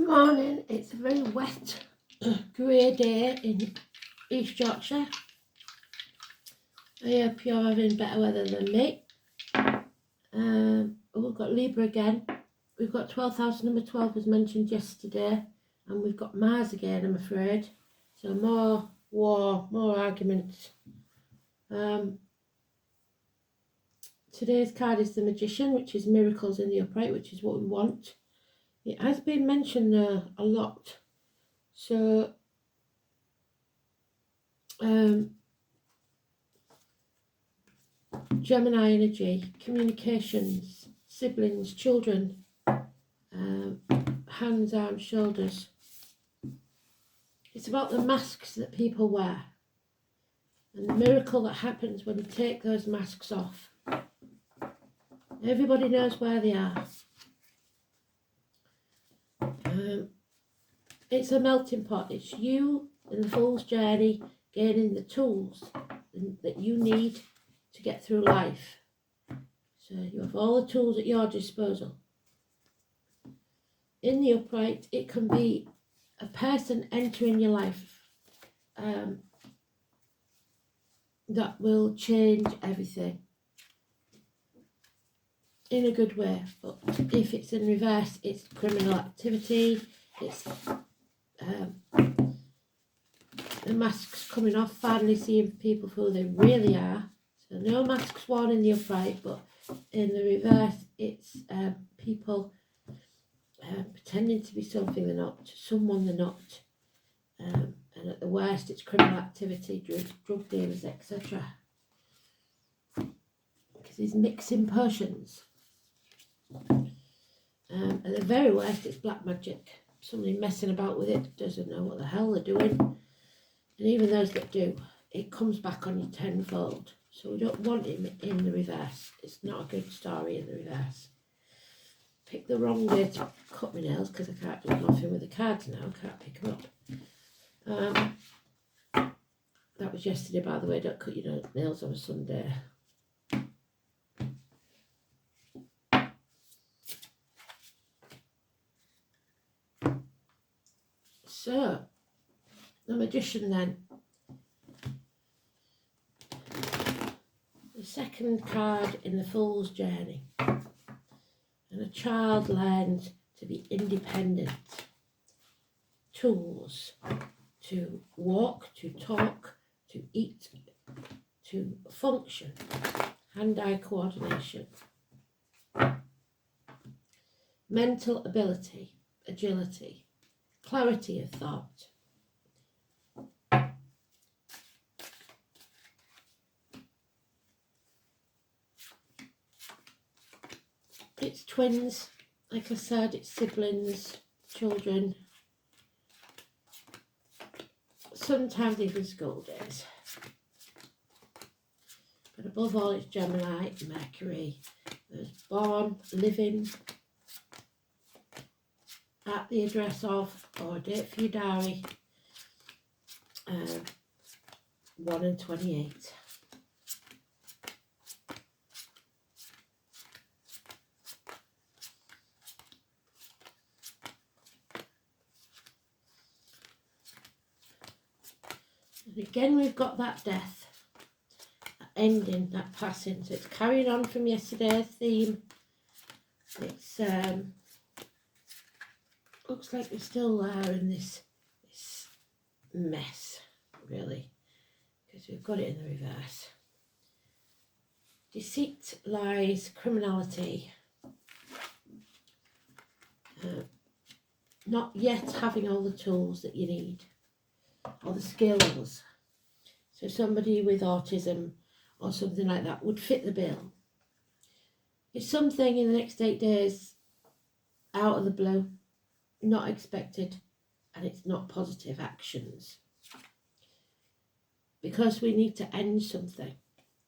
Morning, it's a very wet, grey day in East Yorkshire. I hope you're having better weather than me. We've got Libra again. We've got 12th house, number 12 was mentioned yesterday, and we've got Mars again, I'm afraid. So more war, more arguments. Today's card is the Magician, which is miracles in the upright, which is what we want. It has been mentioned a lot. So Gemini energy, communications, siblings, children, hands, arms, shoulders. It's about the masks that people wear and the miracle that happens when you take those masks off. Everybody knows where they are. It's a melting pot. It's you in the Fool's Journey gaining the tools that you need to get through life. So you have all the tools at your disposal. In the upright, it can be a person entering your life that will change everything in a good way. But if it's in reverse, it's criminal activity, it's the masks coming off, finally seeing people for who they really are. So no masks worn in the upright, but in the reverse, it's people pretending to be something they're not, someone they're not. And at the worst, it's criminal activity, drug dealers, etc. Because he's mixing potions. At the very worst, it's black magic. Somebody messing about with it doesn't know what the hell they're doing. And even those that do, it comes back on you tenfold. So we don't want him in the reverse. It's not a good story in the reverse. Pick the wrong day to cut my nails because I can't do nothing with the cards now. I can't pick them up. That was yesterday, by the way. Don't cut your nails on a Sunday. So, the Magician then. The second card in the Fool's Journey. And a child learns to be independent. Tools to walk, to talk, to eat, to function. Hand-eye coordination. Mental ability, agility, clarity of thought. It's twins, like I said, it's siblings, children, sometimes even school days. But above all, it's Gemini, Mercury. There's born, living, at the address of, or date for your diary, 1 and 28. And again, we've got that death, that ending, that passing. So it's carrying on from yesterday's theme. It's looks like we're still there in this mess, really, because we've got it in the reverse. Deceit, lies, criminality. Not yet having all the tools that you need. Or the skills. So somebody with autism or something like that would fit the bill. It's something in the next 8 days, out of the blue, not expected, and it's not positive actions. Because we need to end something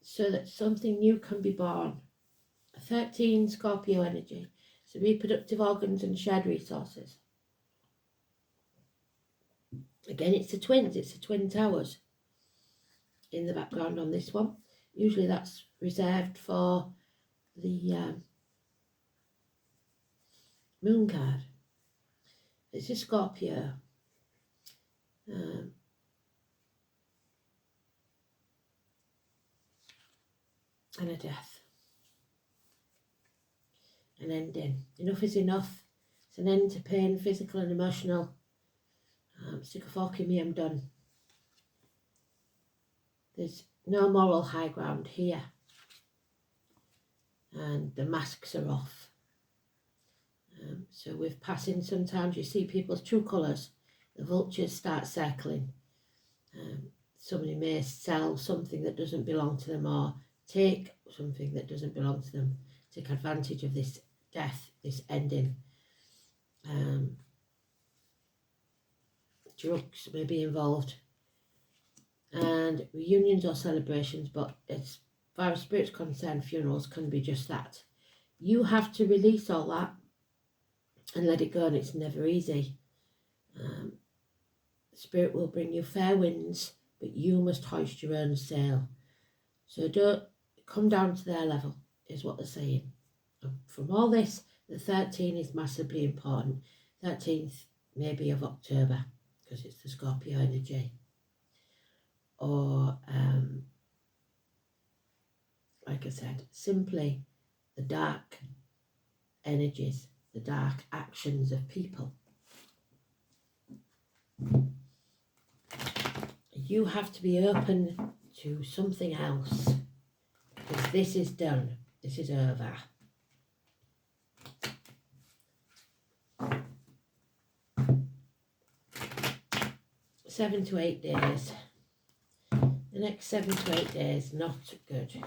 so that something new can be born. 13 Scorpio energy, so reproductive organs and shared resources. Again, it's the twins, it's the twin towers in the background on this one. Usually that's reserved for the moon card. It's a Scorpio. And a death. An ending. Enough is enough. It's an end to pain, physical and emotional. Stick a fork in me, I'm done. There's no moral high ground here. And the masks are off. So with passing, sometimes you see people's true colours. The vultures start circling. Somebody may sell something that doesn't belong to them, or take something that doesn't belong to them. Take advantage of this death, this ending. Drugs may be involved. And reunions or celebrations, but as far as spirit's concerned, funerals can be just that. You have to release all that and let it go, and it's never easy. Spirit will bring you fair winds, but you must hoist your own sail. So don't come down to their level, is what they're saying. And from all this, the 13 is massively important. 13th maybe of October, because it's the Scorpio energy. Or, like I said, simply the dark energies, the dark actions of people. You have to be open to something else, because this is done. This is over. Seven to 8 days. The next 7 to 8 days, not good.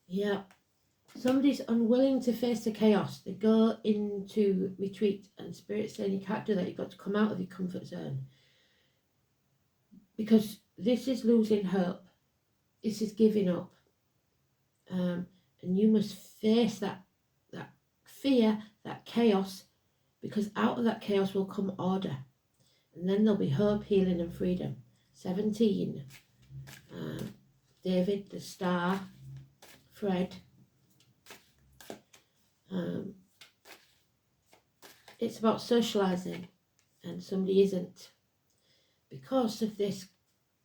Yeah. Somebody's unwilling to face the chaos. They go into retreat, and Spirit's saying you can't do that. You've got to come out of your comfort zone. Because this is losing hope. This is giving up. And you must face that fear, that chaos, because out of that chaos will come order. And then there'll be hope, healing and freedom. 17. David, the star, Fred. It's about socialising, and somebody isn't. Because of this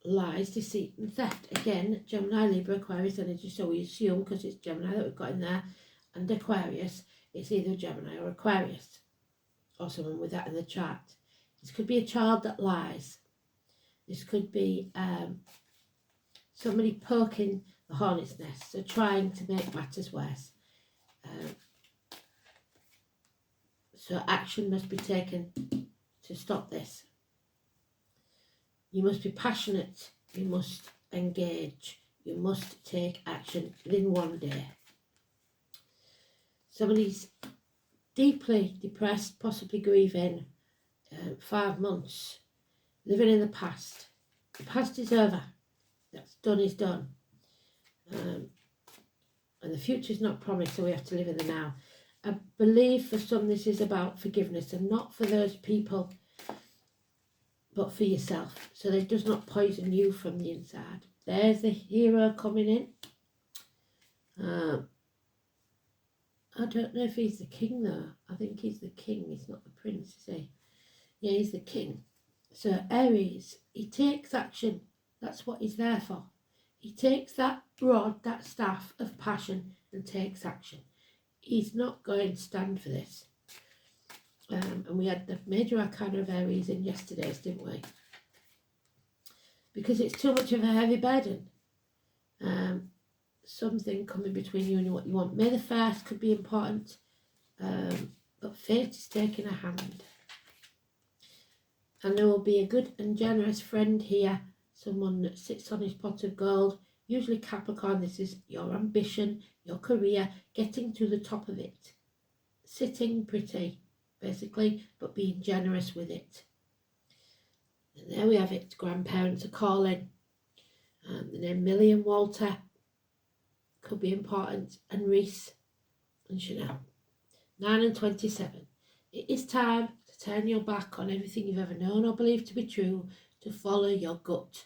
lies, deceit and theft. Again, Gemini, Libra, Aquarius energy, so we assume, because it's Gemini that we've got in there, and Aquarius, it's either Gemini or Aquarius, or someone with that in the chart. This could be a child that lies. This could be somebody poking the hornet's nest, so trying to make matters worse. So action must be taken to stop this. You must be passionate, you must engage, you must take action within one day. Somebody's deeply depressed, possibly grieving, 5 months, living in the past. The past is over, that's done is done. And the future's not promised, so we have to live in the now. I believe for some this is about forgiveness, and not for those people, but for yourself, so that it does not poison you from the inside. There's the hero coming in. I don't know if he's the king though. I think he's the king, he's not the prince, is he? Yeah, he's the king. So Aries, he takes action. That's what he's there for. He takes that rod, that staff of passion, and takes action. He's not going to stand for this. And we had the major arcana of Aries in yesterday's, didn't we? Because it's too much of a heavy burden. Something coming between you and what you want. May the 1st could be important, but fate is taking a hand. And there will be a good and generous friend here, someone that sits on his pot of gold. Usually Capricorn, this is your ambition, your career, getting to the top of it. Sitting pretty, basically, but being generous with it. And there we have it, grandparents are calling. The name Millie and Walter could be important, and Reese and Chanel. 9 and 27. It is time to turn your back on everything you've ever known or believed to be true, to follow your gut.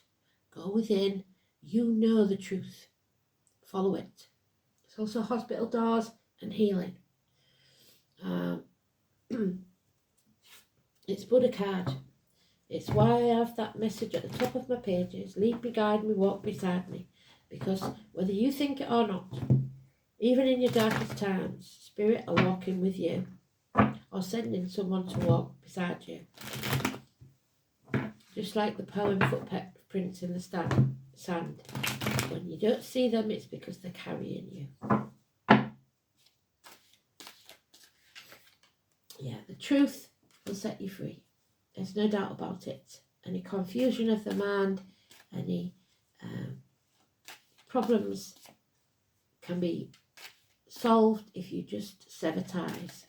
Go within. You know the truth. Follow it. It's also hospital doors and healing. It's Buddha card. It's why I have that message at the top of my pages. Lead me, guide me, walk beside me. Because whether you think it or not, even in your darkest times, Spirit are walking with you or sending someone to walk beside you. Just like the poem footprints in the sand. When you don't see them, it's because they're carrying you. Yeah, the truth will set you free. There's no doubt about it. Any confusion of the mind, any problems can be solved if you just sever ties.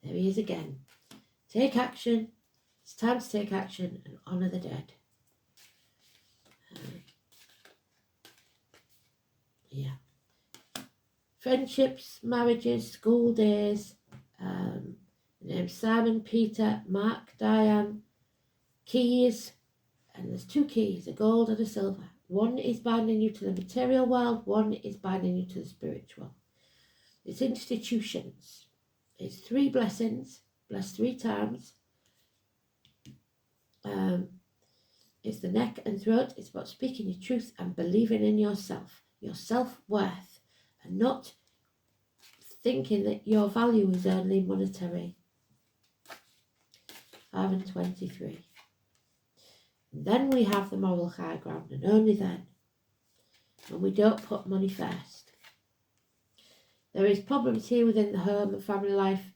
There he is again. Take action. It's time to take action and honour the dead. Yeah. Friendships, marriages, school days. Names Simon, Peter, Mark, Diane. Keys. And there's two keys, a gold and a silver. One is binding you to the material world. One is binding you to the spiritual. It's institutions. It's 3 blessings. Bless 3 times. It's the neck and throat. It's about speaking your truth and believing in yourself. Your self-worth. And not thinking that your value is only monetary. 5 and 23. And then we have the moral high ground, and only then. When we don't put money first. There is problems here within the home and family life.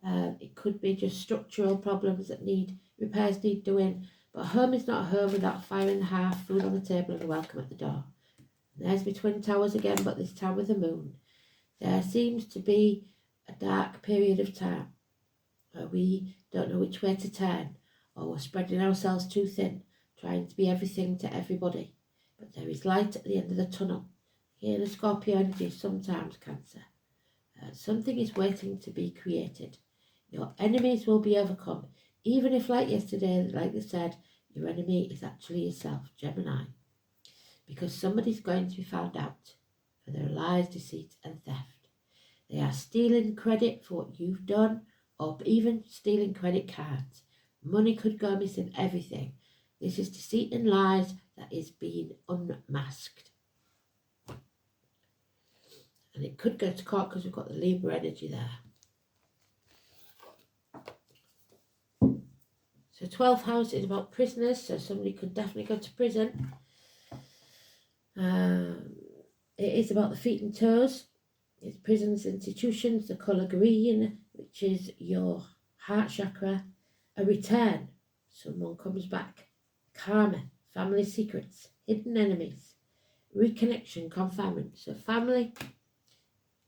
It could be just structural problems that need repairs, need doing. But a home is not a home without fire in the hearth, food on the table, and a welcome at the door. And there's my twin towers again, but this time with the moon. There seems to be a dark period of time where we don't know which way to turn, or we're spreading ourselves too thin, trying to be everything to everybody. But there is light at the end of the tunnel. Here the Scorpio energy is sometimes Cancer. Something is waiting to be created. Your enemies will be overcome, even if, like yesterday, like they said, your enemy is actually yourself, Gemini. Because somebody's going to be found out for their lies, deceit and theft. They are stealing credit for what you've done, or even stealing credit cards. Money could go missing, everything. This is deceit and lies that is being unmasked. And it could go to court because we've got the Libra energy there. So 12th house is about prisoners, so somebody could definitely go to prison. It is about the feet and toes. It's prisons, institutions, the colour green, which is your heart chakra. A return, someone comes back. Karma, family secrets, hidden enemies. Reconnection, confinement. So family,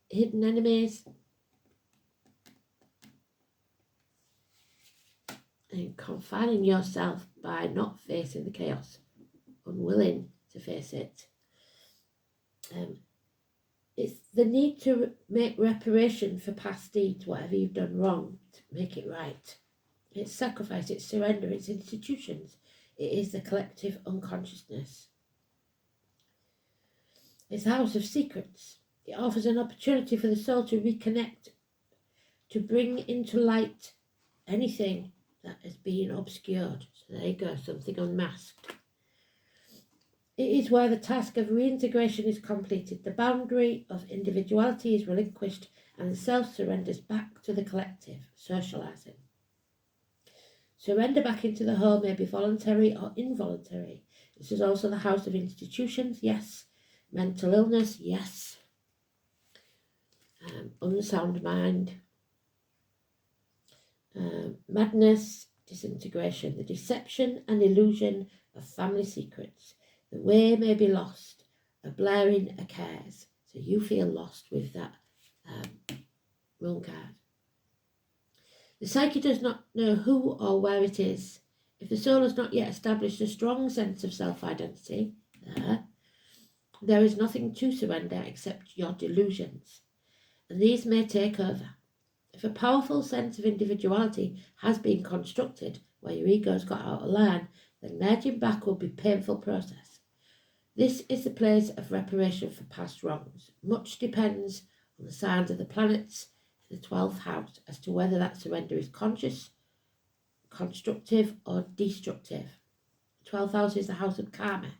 hidden enemies, and confining yourself by not facing the chaos, unwilling to face it. It's the need to make reparation for past deeds, whatever you've done wrong, to make it right. It's sacrifice, it's surrender, it's institutions. It is the collective unconsciousness. It's the house of secrets. It offers an opportunity for the soul to reconnect, to bring into light anything that has been obscured. So there you go, something unmasked. It is where the task of reintegration is completed. The boundary of individuality is relinquished and the self surrenders back to the collective, socialising. Surrender back into the whole may be voluntary or involuntary. This is also the house of institutions, yes. Mental illness, yes. Unsound mind. Madness, disintegration, the deception and illusion of family secrets. The way may be lost, a blaring occurs. So you feel lost with that moon card. The psyche does not know who or where it is. If the soul has not yet established a strong sense of self-identity, there is nothing to surrender except your delusions. And these may take over. If a powerful sense of individuality has been constructed, where your ego's got out of line, then merging back will be a painful process. This is the place of reparation for past wrongs. Much depends on the signs of the planets in the 12th house as to whether that surrender is conscious, constructive, or destructive. 12th house is the house of karma,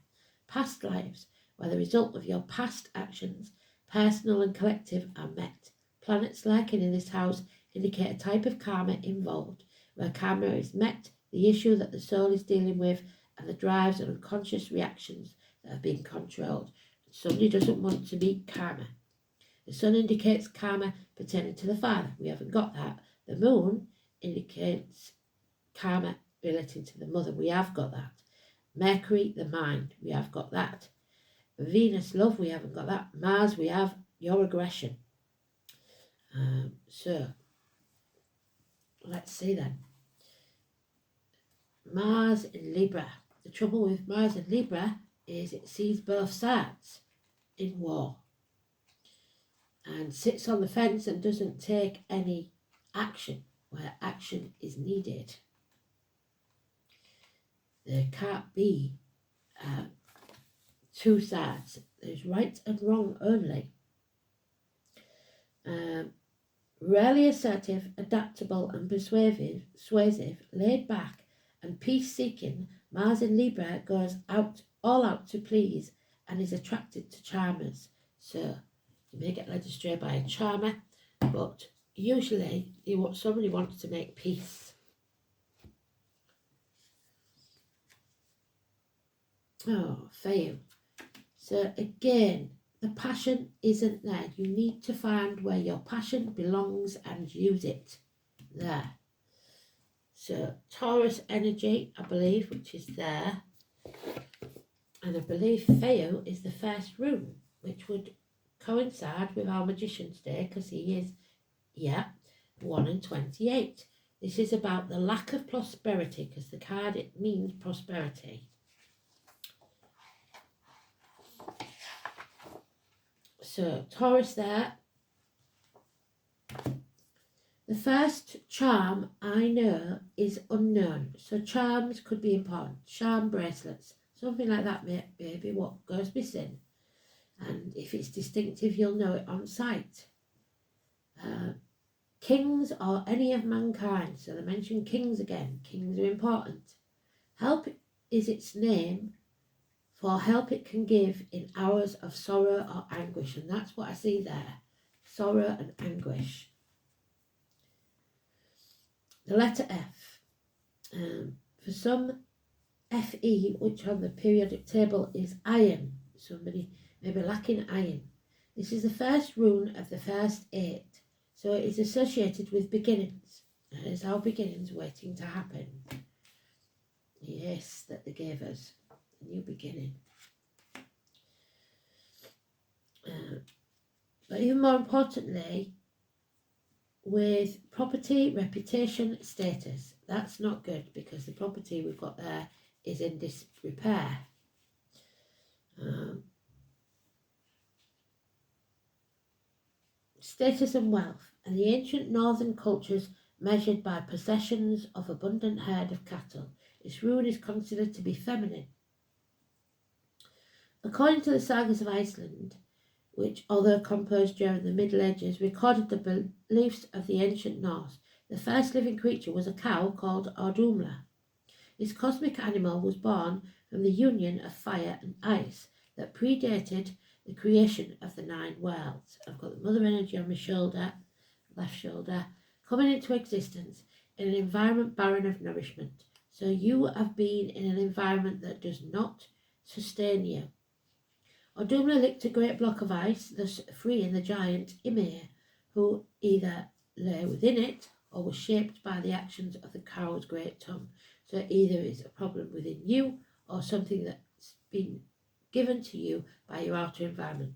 past lives, where the result of your past actions, personal and collective, are met. Planets lurking in this house indicate a type of karma involved, where karma is met, the issue that the soul is dealing with, and the drives and unconscious reactions that have been controlled. Somebody doesn't want to meet karma. The sun indicates karma pertaining to the father. We haven't got that. The moon indicates karma relating to the mother. We have got that. Mercury, the mind. We have got that. Venus, love. We haven't got that. Mars, we have your aggression. So, let's see then. Mars in Libra. The trouble with Mars in Libra is it sees both sides in war and sits on the fence and doesn't take any action where action is needed. There can't be two sides. There's right and wrong only. Rarely assertive, adaptable and persuasive, laid back and peace-seeking, Mars in Libra goes all out to please and is attracted to charmers. So you may get led astray by a charmer, but usually somebody wants to make peace. Oh, fail. So again, the passion isn't there. You need to find where your passion belongs and use it there. So Taurus energy, I believe, which is there. And I believe Feo is the first rune, which would coincide with our Magician's Day because he is, 1 and 28. This is about the lack of prosperity because the card, it means prosperity. So Taurus there. The first charm I know is unknown. So charms could be important. Charm bracelets. Something like that may be what goes missing. And if it's distinctive, you'll know it on sight. Kings or any of mankind. So they mention kings again. Kings are important. Help is its name for help it can give in hours of sorrow or anguish. And that's what I see there. Sorrow and anguish. The letter F. For some, Fe, which on the periodic table is iron. Somebody may be lacking iron. This is the first rune of the first 8. So it is associated with beginnings. And it's our beginnings waiting to happen. Yes, that they gave us. A new beginning. But even more importantly, with property, reputation, status, that's not good because the property we've got there is in disrepair. Status and wealth, and the ancient northern cultures measured by possessions of abundant herd of cattle. Its rune is considered to be feminine. According to the sagas of Iceland, which, although composed during the Middle Ages, recorded the beliefs of the ancient Norse, the first living creature was a cow called Ardumla. This cosmic animal was born from the union of fire and ice that predated the creation of the 9 worlds. I've got the mother energy on my shoulder, left shoulder, coming into existence in an environment barren of nourishment. So you have been in an environment that does not sustain you. Ardumla licked a great block of ice, thus freeing the giant Ymir, who either lay within it or was shaped by the actions of the cow's great tongue. So either it's a problem within you or something that's been given to you by your outer environment.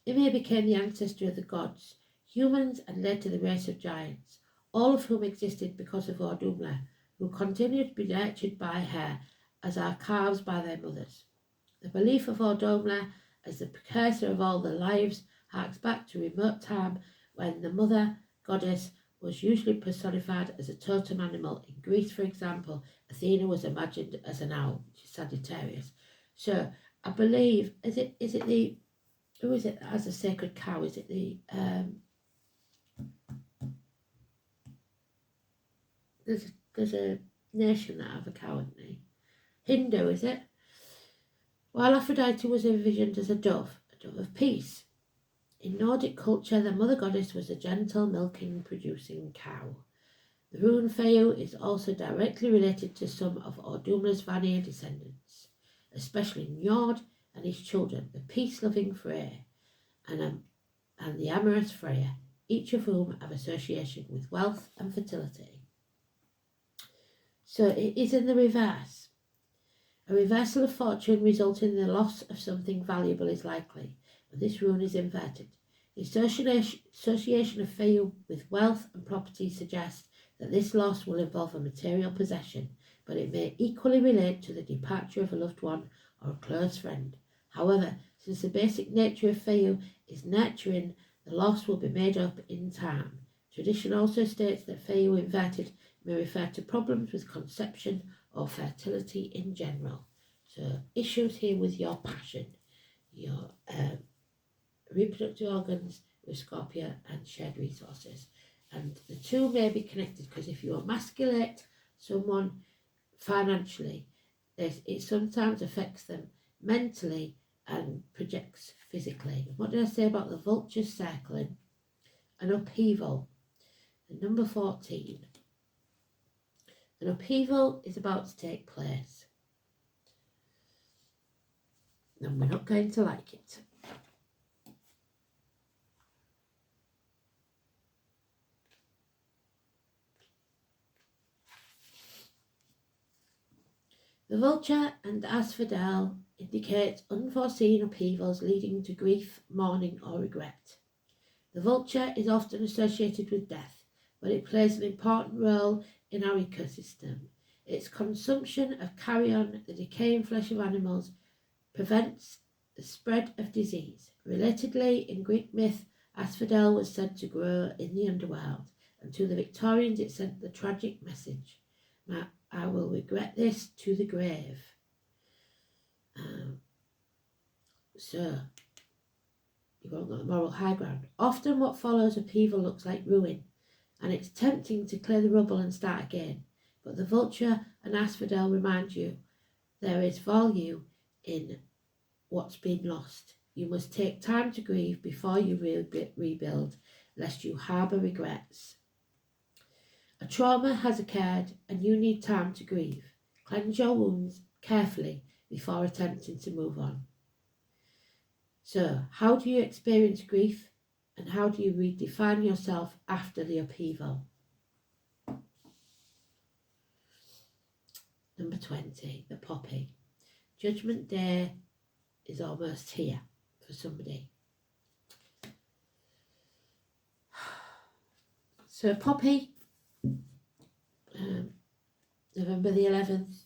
Ymir became the ancestor of the gods, humans, and later the race of giants, all of whom existed because of Ardumla, who continued to be nurtured by her as are calves by their mothers. The belief of Ardumla as the precursor of all the lives harks back to a remote time when the mother goddess was usually personified as a totem animal. In Greece, for example, Athena was imagined as an owl, which is Sagittarius. So I believe, is it the, who is it that has a sacred cow? Is it the, there's a nation that have a cow, isn't they? Hindu, is it? While Aphrodite was envisioned as a dove of peace. In Nordic culture, the mother goddess was a gentle, milking-producing cow. The rune Feu is also directly related to some of Ordumla's Vanir descendants, especially Njord and his children, the peace-loving Freyr and the amorous Freya, each of whom have association with wealth and fertility. So it is in the reverse. A reversal of fortune resulting in the loss of something valuable is likely, but this rune is inverted. The association of Feu with wealth and property suggests that this loss will involve a material possession, but it may equally relate to the departure of a loved one or a close friend. However, since the basic nature of Feu is nurturing, the loss will be made up in time. Tradition also states that Feu inverted may refer to problems with conception or fertility in general. So issues here with your passion, your reproductive organs with Scorpio and shared resources. And the two may be connected because if you emasculate someone financially, it sometimes affects them mentally and projects physically. What did I say about the vultures circling? An upheaval. The number 14. An upheaval is about to take place. And we're not going to like it. The vulture and asphodel indicate unforeseen upheavals leading to grief, mourning or regret. The vulture is often associated with death, but it plays an important role in our ecosystem. Its consumption of carrion, the decaying flesh of animals, prevents the spread of disease. Relatedly, in Greek myth, asphodel was said to grow in the underworld, and to the Victorians it sent the tragic message, I will regret this to the grave. So, you've all got the moral high ground. Often what follows upheaval looks like ruin, and it's tempting to clear the rubble and start again. But the vulture and asphodel remind you there is value in what's been lost. You must take time to grieve before you rebuild, lest you harbour regrets. A trauma has occurred and you need time to grieve. Cleanse your wounds carefully before attempting to move on. So, how do you experience grief and how do you redefine yourself after the upheaval? Number 20, the poppy. Judgment Day is almost here for somebody. So poppy, November the 11th,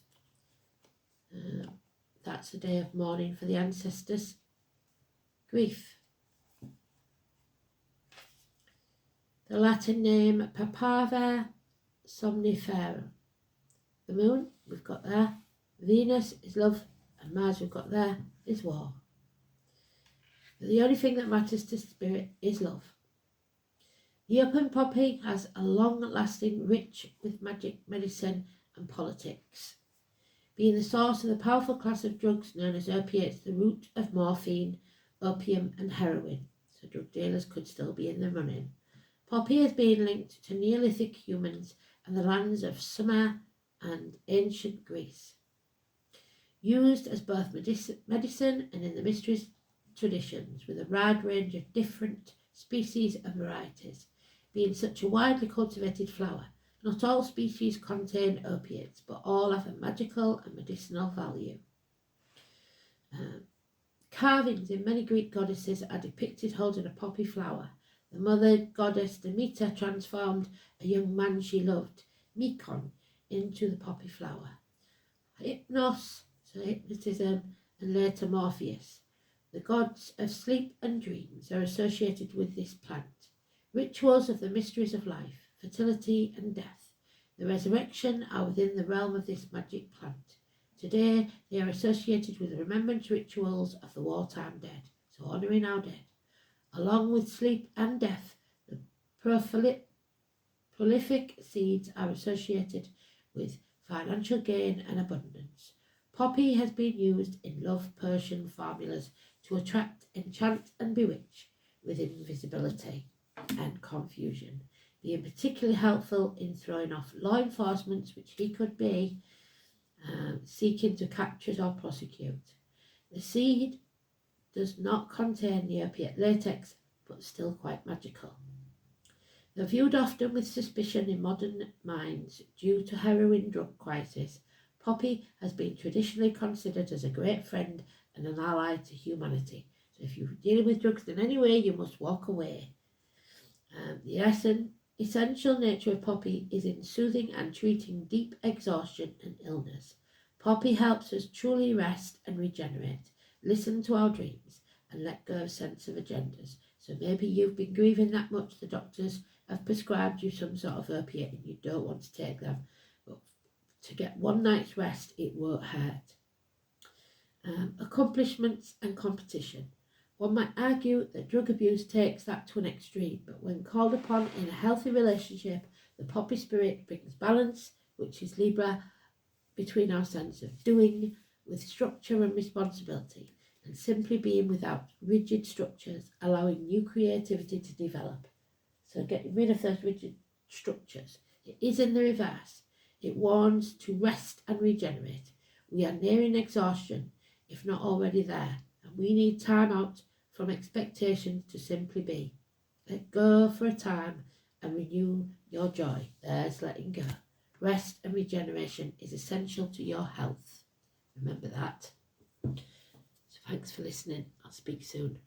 that's a day of mourning for the ancestors. Grief. The Latin name Papaver somnifera. The moon we've got there, Venus is love, and Mars we've got there is war. But the only thing that matters to spirit is love. The open poppy has a long-lasting, rich with magic, medicine and politics. Being the source of the powerful class of drugs known as opiates, the root of morphine, opium and heroin, so drug dealers could still be in the running. Poppy has been linked to Neolithic humans and the lands of Sumer and ancient Greece. Used as both medicine and in the mysteries traditions with a wide range of different species and varieties. Being such a widely cultivated flower, not all species contain opiates, but all have a magical and medicinal value. Carvings in many Greek goddesses are depicted holding a poppy flower. The mother goddess Demeter transformed a young man she loved, Mykon, into the poppy flower. Hypnos, so hypnotism, and later Morpheus, the gods of sleep and dreams, are associated with this plant. Rituals of the mysteries of life, fertility and death. The resurrection are within the realm of this magic plant. Today, they are associated with the remembrance rituals of the wartime dead, so honouring our dead. Along with sleep and death, the prolific seeds are associated with financial gain and abundance. Poppy has been used in love Persian formulas to attract, enchant and bewitch with invisibility and confusion, being particularly helpful in throwing off law enforcement, which he could be, seeking to capture or prosecute. The seed does not contain the opiate latex, but still quite magical. Though viewed often with suspicion in modern minds due to heroin drug crisis, poppy has been traditionally considered as a great friend and an ally to humanity. So if you're dealing with drugs in any way, you must walk away. The essential nature of poppy is in soothing and treating deep exhaustion and illness. Poppy helps us truly rest and regenerate, listen to our dreams, and let go of sense of agendas. So maybe you've been grieving that much, the doctors have prescribed you some sort of opiate and you don't want to take them. But to get one night's rest, it won't hurt. Accomplishments and competition. One might argue that drug abuse takes that to an extreme, but when called upon in a healthy relationship, the poppy spirit brings balance, which is Libra, between our sense of doing with structure and responsibility, and simply being without rigid structures, allowing new creativity to develop. So getting rid of those rigid structures. It is in the reverse. It warns to rest and regenerate. We are nearing exhaustion, if not already there, and we need time out from expectations to simply be. Let go for a time and renew your joy. There's letting go. Rest and regeneration is essential to your health. Remember that. So thanks for listening. I'll speak soon.